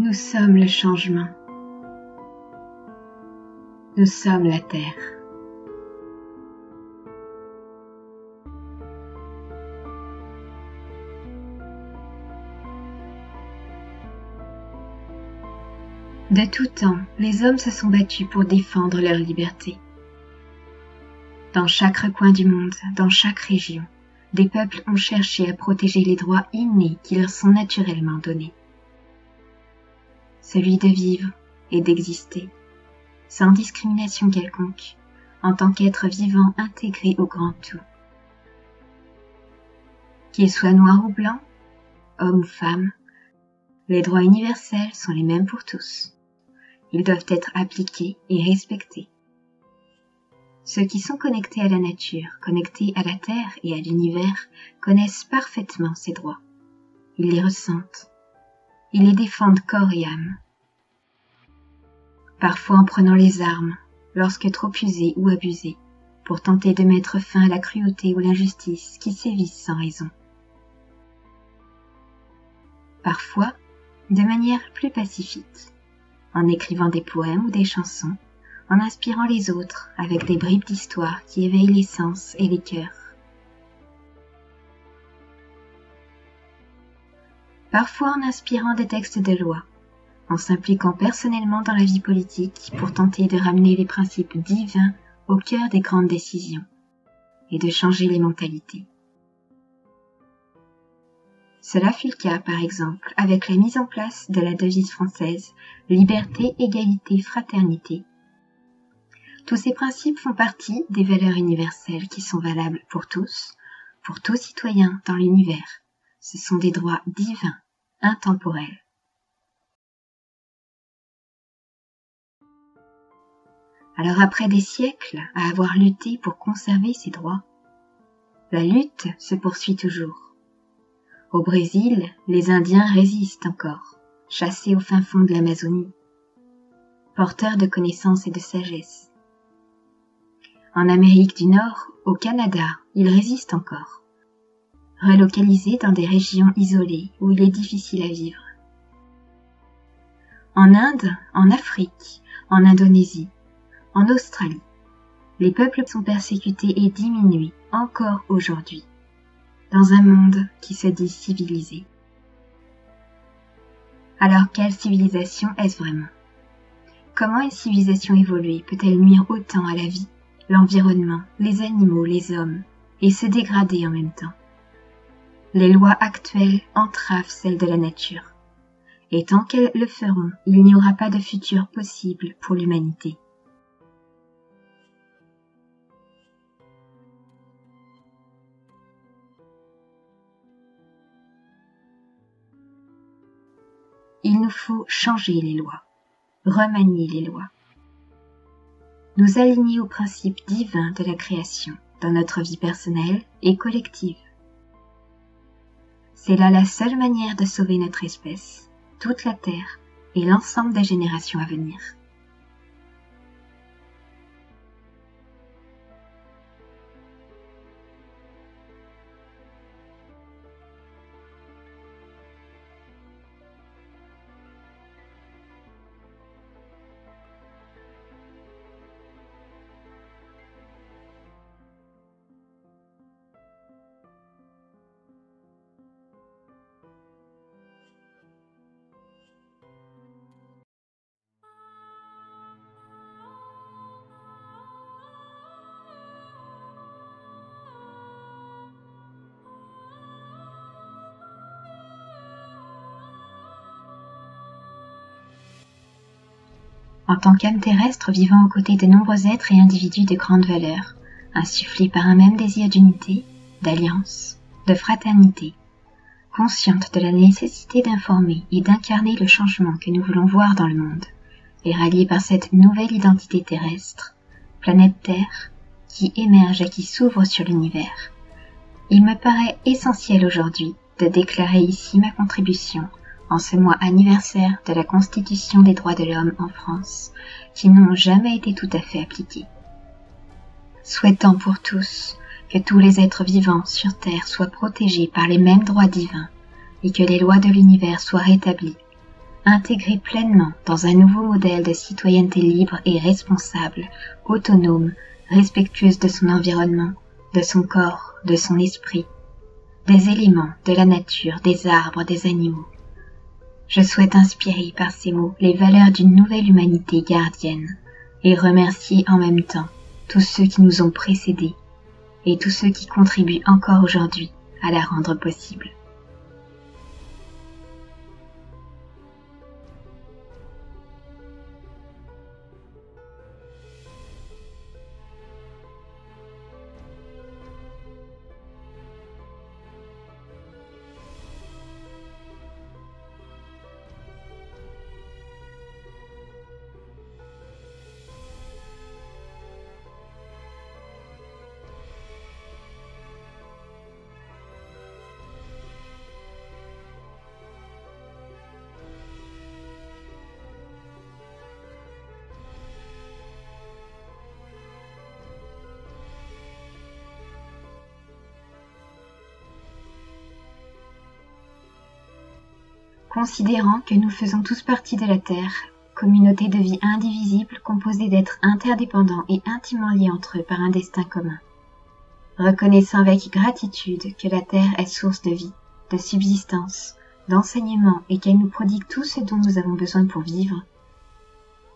Nous sommes le changement. Nous sommes la Terre. De tout temps, les hommes se sont battus pour défendre leur liberté. Dans chaque recoin du monde, dans chaque région, des peuples ont cherché à protéger les droits innés qui leur sont naturellement donnés. Celui de vivre et d'exister, sans discrimination quelconque, en tant qu'être vivant intégré au grand tout. Qu'il soit noir ou blanc, homme ou femme, les droits universels sont les mêmes pour tous. Ils doivent être appliqués et respectés. Ceux qui sont connectés à la nature, connectés à la Terre et à l'univers, connaissent parfaitement ces droits. Ils les ressentent. Ils les défendent corps et âme. Parfois en prenant les armes, lorsque trop usés ou abusés, pour tenter de mettre fin à la cruauté ou l'injustice qui sévissent sans raison. Parfois, de manière plus pacifique, en écrivant des poèmes ou des chansons, en inspirant les autres avec des bribes d'histoire qui éveillent les sens et les cœurs. Parfois en inspirant des textes de loi, en s'impliquant personnellement dans la vie politique pour tenter de ramener les principes divins au cœur des grandes décisions et de changer les mentalités. Cela fut le cas, par exemple, avec la mise en place de la devise française « Liberté, égalité, fraternité ». Tous ces principes font partie des valeurs universelles qui sont valables pour tout citoyen dans l'univers. Ce sont des droits divins, intemporels. Alors après des siècles à avoir lutté pour conserver ces droits, la lutte se poursuit toujours. Au Brésil, les Indiens résistent encore, chassés au fin fond de l'Amazonie, porteurs de connaissances et de sagesse. En Amérique du Nord, au Canada, ils résistent encore, relocalisés dans des régions isolées où il est difficile à vivre. En Inde, en Afrique, en Indonésie, en Australie, les peuples sont persécutés et diminués encore aujourd'hui, dans un monde qui se dit civilisé. Alors quelle civilisation est-ce vraiment? Comment une civilisation évoluée peut-elle nuire autant à la vie, l'environnement, les animaux, les hommes, et se dégrader en même temps? Les lois actuelles entravent celles de la nature, et tant qu'elles le feront, il n'y aura pas de futur possible pour l'humanité. Il nous faut changer les lois, remanier les lois, nous aligner aux principes divins de la création dans notre vie personnelle et collective. C'est là la seule manière de sauver notre espèce, toute la Terre et l'ensemble des générations à venir. En tant qu'âme terrestre vivant aux côtés de nombreux êtres et individus de grande valeur, insufflés par un même désir d'unité, d'alliance, de fraternité, consciente de la nécessité d'informer et d'incarner le changement que nous voulons voir dans le monde, et ralliés par cette nouvelle identité terrestre, planète Terre, qui émerge et qui s'ouvre sur l'univers, il me paraît essentiel aujourd'hui de déclarer ici ma contribution en ce mois anniversaire de la Constitution des droits de l'homme en France, qui n'ont jamais été tout à fait appliqués. Souhaitant pour tous que tous les êtres vivants sur Terre soient protégés par les mêmes droits divins et que les lois de l'univers soient rétablies, intégrée pleinement dans un nouveau modèle de citoyenneté libre et responsable, autonome, respectueuse de son environnement, de son corps, de son esprit, des éléments, de la nature, des arbres, des animaux. Je souhaite inspirer par ces mots les valeurs d'une nouvelle humanité gardienne et remercier en même temps tous ceux qui nous ont précédés et tous ceux qui contribuent encore aujourd'hui à la rendre possible. Considérant que nous faisons tous partie de la Terre, communauté de vie indivisible composée d'êtres interdépendants et intimement liés entre eux par un destin commun. Reconnaissant avec gratitude que la Terre est source de vie, de subsistance, d'enseignement et qu'elle nous prodigue tout ce dont nous avons besoin pour vivre.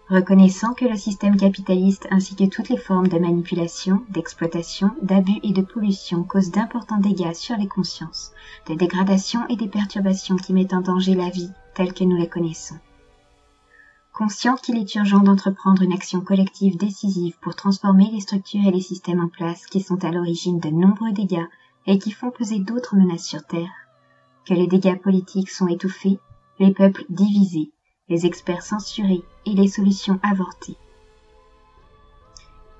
Reconnaissant que le système capitaliste ainsi que toutes les formes de manipulation, d'exploitation, d'abus et de pollution causent d'importants dégâts sur les consciences, de dégradation et des perturbations qui mettent en danger la vie telle que nous la connaissons. Conscient qu'il est urgent d'entreprendre une action collective décisive pour transformer les structures et les systèmes en place qui sont à l'origine de nombreux dégâts et qui font peser d'autres menaces sur Terre, que les dégâts politiques sont étouffés, les peuples divisés, les experts censurés et les solutions avortées.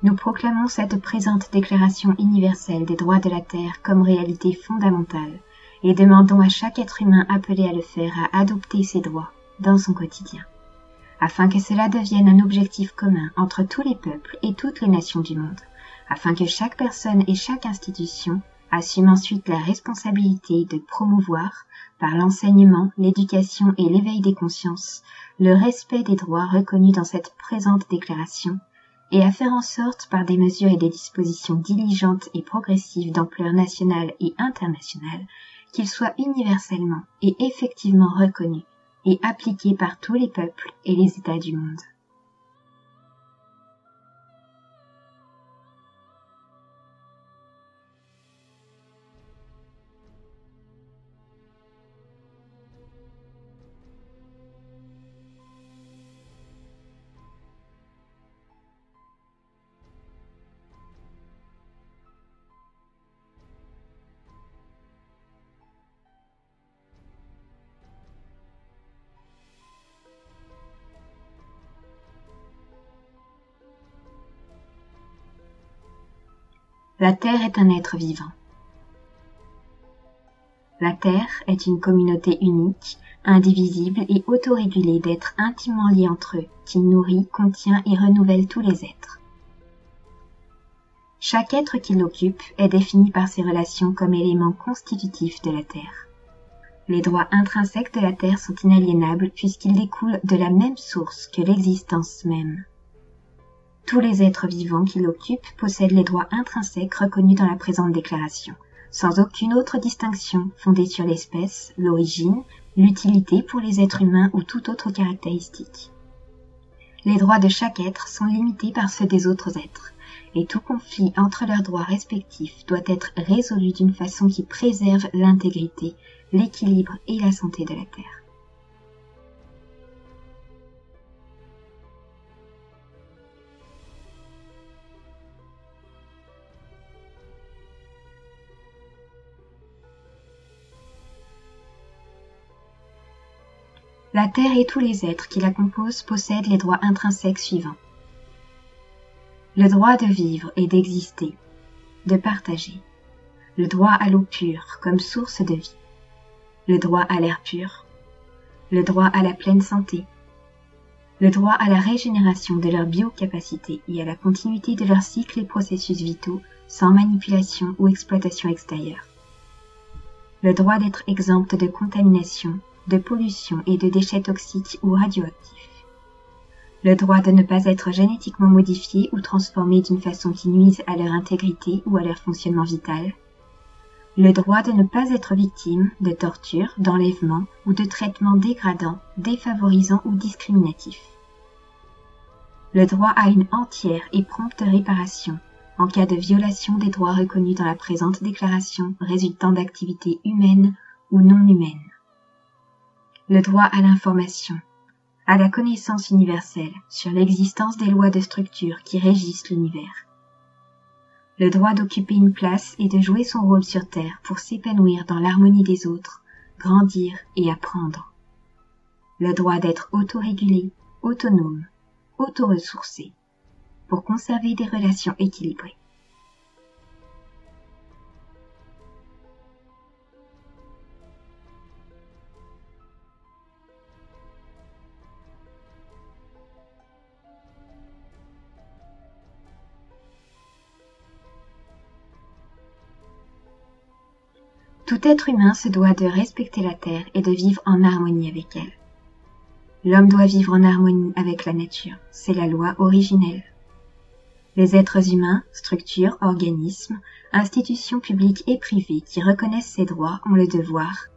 Nous proclamons cette présente Déclaration universelle des droits de la Terre comme réalité fondamentale et demandons à chaque être humain appelé à le faire à adopter ces droits dans son quotidien, afin que cela devienne un objectif commun entre tous les peuples et toutes les nations du monde, afin que chaque personne et chaque institution assume ensuite la responsabilité de promouvoir, par l'enseignement, l'éducation et l'éveil des consciences, le respect des droits reconnus dans cette présente déclaration, et à faire en sorte, par des mesures et des dispositions diligentes et progressives d'ampleur nationale et internationale, qu'ils soient universellement et effectivement reconnus et appliqués par tous les peuples et les États du monde. La Terre est un être vivant. La Terre est une communauté unique, indivisible et autorégulée d'êtres intimement liés entre eux, qui nourrit, contient et renouvelle tous les êtres. Chaque être qui l'occupe est défini par ses relations comme élément constitutif de la Terre. Les droits intrinsèques de la Terre sont inaliénables puisqu'ils découlent de la même source que l'existence même. Tous les êtres vivants qui l'occupent possèdent les droits intrinsèques reconnus dans la présente déclaration, sans aucune autre distinction fondée sur l'espèce, l'origine, l'utilité pour les êtres humains ou toute autre caractéristique. Les droits de chaque être sont limités par ceux des autres êtres, et tout conflit entre leurs droits respectifs doit être résolu d'une façon qui préserve l'intégrité, l'équilibre et la santé de la Terre. La Terre et tous les êtres qui la composent possèdent les droits intrinsèques suivants. Le droit de vivre et d'exister, de partager. Le droit à l'eau pure comme source de vie. Le droit à l'air pur. Le droit à la pleine santé. Le droit à la régénération de leur biocapacité et à la continuité de leurs cycles et processus vitaux sans manipulation ou exploitation extérieure. Le droit d'être exempt de contamination, de pollution et de déchets toxiques ou radioactifs. Le droit de ne pas être génétiquement modifié ou transformé d'une façon qui nuise à leur intégrité ou à leur fonctionnement vital. Le droit de ne pas être victime de torture, d'enlèvement ou de traitements dégradants, défavorisants ou discriminatifs. Le droit à une entière et prompte réparation en cas de violation des droits reconnus dans la présente déclaration résultant d'activités humaines ou non humaines. Le droit à l'information, à la connaissance universelle sur l'existence des lois de structure qui régissent l'univers. Le droit d'occuper une place et de jouer son rôle sur Terre pour s'épanouir dans l'harmonie des autres, grandir et apprendre. Le droit d'être autorégulé, autonome, autoressourcé, pour conserver des relations équilibrées. Tout être humain se doit de respecter la Terre et de vivre en harmonie avec elle. L'homme doit vivre en harmonie avec la nature, c'est la loi originelle. Les êtres humains, structures, organismes, institutions publiques et privées qui reconnaissent ces droits ont le devoir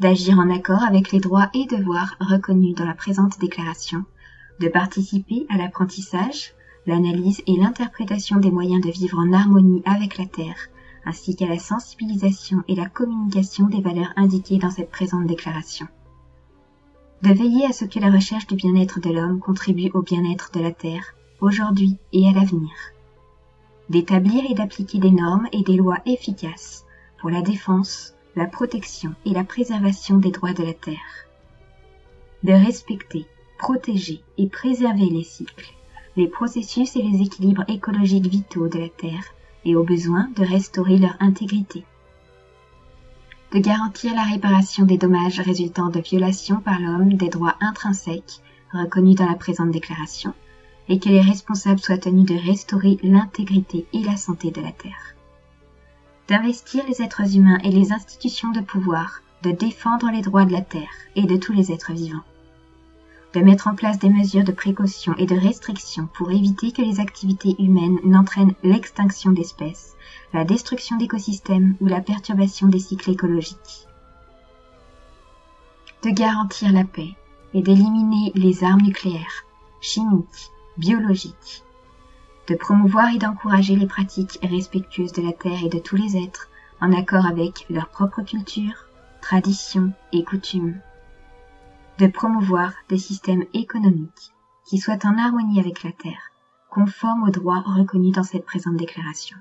d'agir en accord avec les droits et devoirs reconnus dans la présente déclaration, de participer à l'apprentissage, l'analyse et l'interprétation des moyens de vivre en harmonie avec la Terre, ainsi qu'à la sensibilisation et la communication des valeurs indiquées dans cette présente déclaration. De veiller à ce que la recherche du bien-être de l'homme contribue au bien-être de la Terre, aujourd'hui et à l'avenir. D'établir et d'appliquer des normes et des lois efficaces pour la défense, la protection et la préservation des droits de la Terre. De respecter, protéger et préserver les cycles, les processus et les équilibres écologiques vitaux de la Terre et au besoin de restaurer leur intégrité. De garantir la réparation des dommages résultant de violations par l'homme des droits intrinsèques reconnus dans la présente déclaration et que les responsables soient tenus de restaurer l'intégrité et la santé de la Terre. D'investir les êtres humains et les institutions de pouvoir de défendre les droits de la Terre et de tous les êtres vivants. De mettre en place des mesures de précaution et de restriction pour éviter que les activités humaines n'entraînent l'extinction d'espèces, la destruction d'écosystèmes ou la perturbation des cycles écologiques. De garantir la paix et d'éliminer les armes nucléaires, chimiques, biologiques. De promouvoir et d'encourager les pratiques respectueuses de la Terre et de tous les êtres en accord avec leur propre culture, traditions et coutumes. De promouvoir des systèmes économiques qui soient en harmonie avec la Terre, conformes aux droits reconnus dans cette présente déclaration.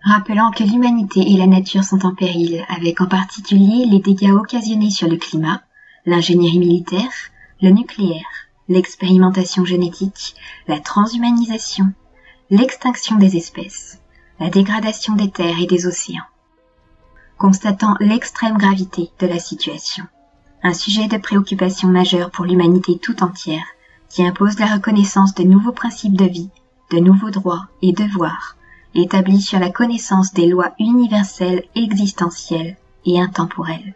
Rappelant que l'humanité et la nature sont en péril, avec en particulier les dégâts occasionnés sur le climat, l'ingénierie militaire, le nucléaire, l'expérimentation génétique, la transhumanisation, l'extinction des espèces, la dégradation des terres et des océans. Constatant l'extrême gravité de la situation, un sujet de préoccupation majeure pour l'humanité tout entière, qui impose la reconnaissance de nouveaux principes de vie, de nouveaux droits et devoirs, établis sur la connaissance des lois universelles, existentielles et intemporelles.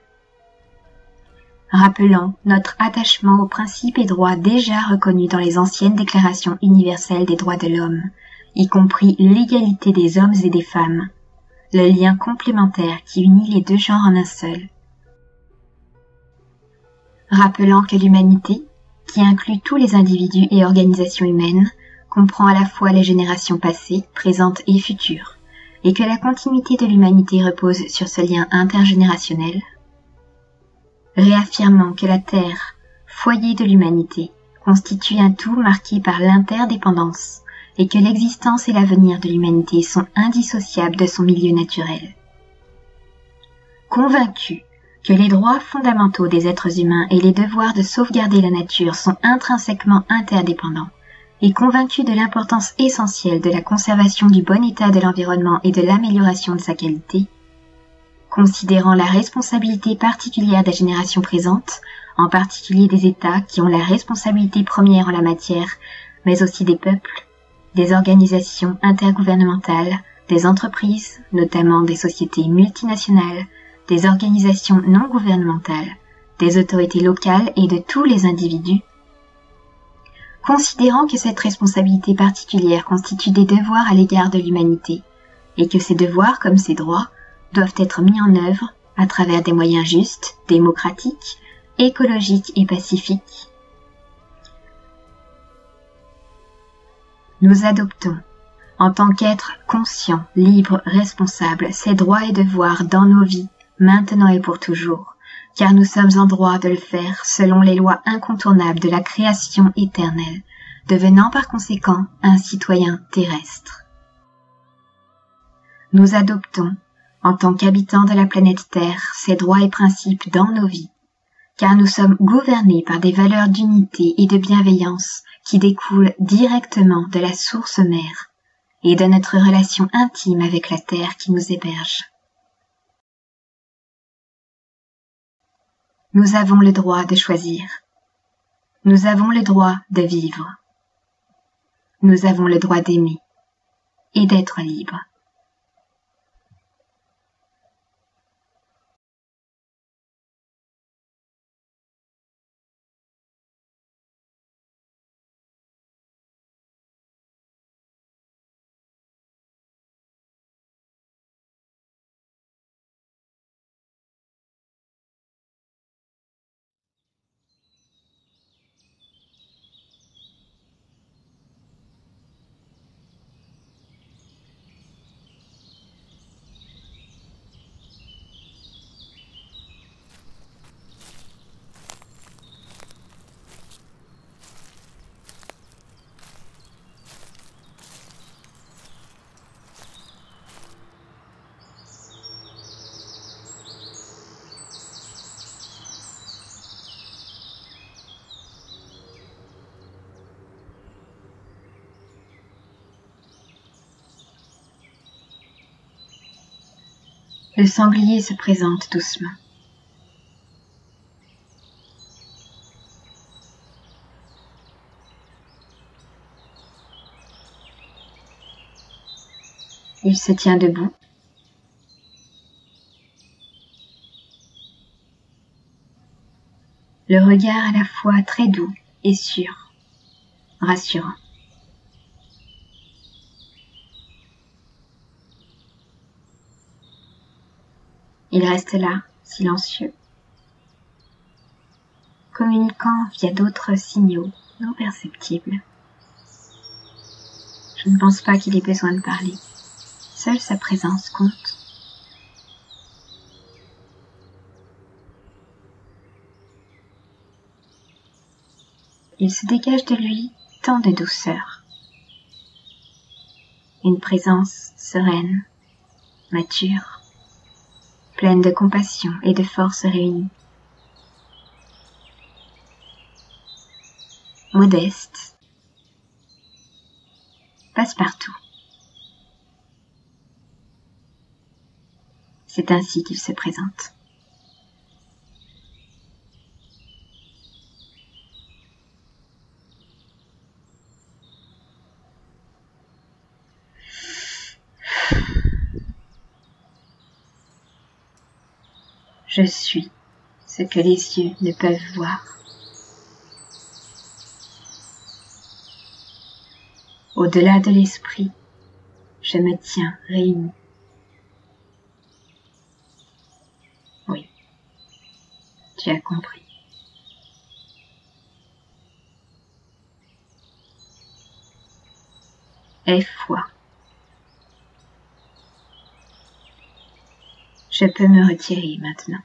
Rappelant notre attachement aux principes et droits déjà reconnus dans les anciennes déclarations universelles des droits de l'homme, y compris l'égalité des hommes et des femmes, le lien complémentaire qui unit les deux genres en un seul. Rappelant que l'humanité, qui inclut tous les individus et organisations humaines, comprend à la fois les générations passées, présentes et futures, et que la continuité de l'humanité repose sur ce lien intergénérationnel. Réaffirmant que la Terre, foyer de l'humanité, constitue un tout marqué par l'interdépendance, et que l'existence et l'avenir de l'humanité sont indissociables de son milieu naturel. Convaincu que les droits fondamentaux des êtres humains et les devoirs de sauvegarder la nature sont intrinsèquement interdépendants, et convaincu de l'importance essentielle de la conservation du bon état de l'environnement et de l'amélioration de sa qualité, considérant la responsabilité particulière des générations présentes en particulier des États qui ont la responsabilité première en la matière, mais aussi des peuples, des organisations intergouvernementales, des entreprises, notamment des sociétés multinationales, des organisations non gouvernementales, des autorités locales et de tous les individus. Considérant que cette responsabilité particulière constitue des devoirs à l'égard de l'humanité, et que ces devoirs, comme ces droits, doivent être mis en œuvre à travers des moyens justes, démocratiques, écologiques et pacifiques, nous adoptons, en tant qu'êtres conscients, libres, responsables, ces droits et devoirs dans nos vies, maintenant et pour toujours, car nous sommes en droit de le faire selon les lois incontournables de la création éternelle, devenant par conséquent un citoyen terrestre. Nous adoptons, en tant qu'habitants de la planète Terre, ces droits et principes dans nos vies, car nous sommes gouvernés par des valeurs d'unité et de bienveillance qui découlent directement de la source mère et de notre relation intime avec la Terre qui nous héberge. Nous avons le droit de choisir. Nous avons le droit de vivre. Nous avons le droit d'aimer et d'être libres. Le sanglier se présente doucement. Il se tient debout. Le regard à la fois très doux et sûr, rassurant. Il reste là, silencieux, communiquant via d'autres signaux non perceptibles. Je ne pense pas qu'il ait besoin de parler. Seule sa présence compte. Il se dégage de lui tant de douceur. Une présence sereine, mature, pleine de compassion et de force réunies. Modeste, passe-partout. C'est ainsi qu'il se présente. Je suis ce que les yeux ne peuvent voir. Au-delà de l'esprit, je me tiens réuni. Oui, tu as compris. Aie foi. Je peux me retirer maintenant.